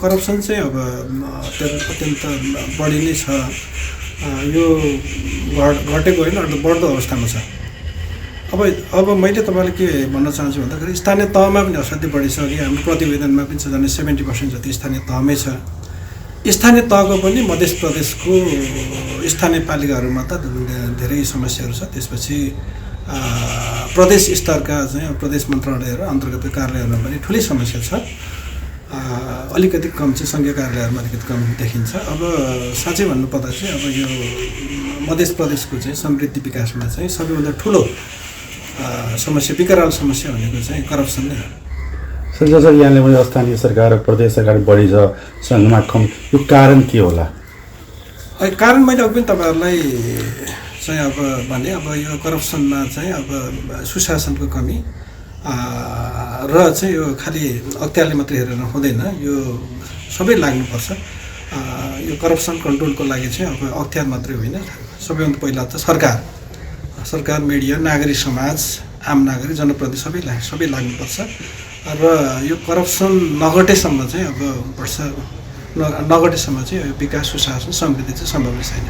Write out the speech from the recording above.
Corruption चाहिँ अब अत्यन्त बढी नै छ। यो घटेको होइन, अझ बढ्दो अवस्थामा छ। अब मैले तपाईँलाई के भन्न चाहन्छु भन्दाखेरि स्थानीय तहमा पनि असाध्यै बढी छ। कि हाम्रो प्रतिवेदनमा पनि छ, झन् 70% जति स्थानीय तहमै छ। स्थानीय तहको पनि मध्य प्रदेशको स्थानीय पालिकाहरूमा त धेरै समस्याहरू छ। त्यसपछि प्रदेश स्तरका चाहिँ प्रदेश मन्त्रालयहरू अन्तर्गत कार्यालयहरूमा पनि ठुलै समस्या छ। अलिकति कम चाहिँ सङ्घीय कार्यालयहरूमा अलिकति कम देखिन्छ। अब साँच्चै भन्नुपर्दा चाहिँ अब यो मध्य प्रदेशको चाहिँ समृद्धि विकासमा चाहिँ सबैभन्दा ठुलो समस्या, विकराल समस्या भनेको चाहिँ करप्सन नै हो। सर जसरी यहाँले पनि स्थानीय सरकार र प्रदेश सरकार बढी छ, सङ्घमा कम, यो कारण के होला? कारण मैले अघि पनि तपाईँहरूलाई चाहिँ अब भने, अब यो करप्सनमा चाहिँ अब सुशासनको कमी र चाहिँ यो खालि अख्तियारले मात्रै हेरेर हुँदैन, यो सबै लाग्नुपर्छ। यो करप्सन कन्ट्रोलको लागि चाहिँ अब अख्तियार मात्रै होइन, सबैभन्दा पहिला त सरकार, मिडिया, नागरिक समाज, आम नागरिक, जनप्रतिनिधि सबै लाग्नुपर्छ। र यो करप्सन नघटेसम्म चाहिँ अब नघटेसम्म चाहिँ विकास, सुशासन, समृद्धि चाहिँ सम्भव छैन।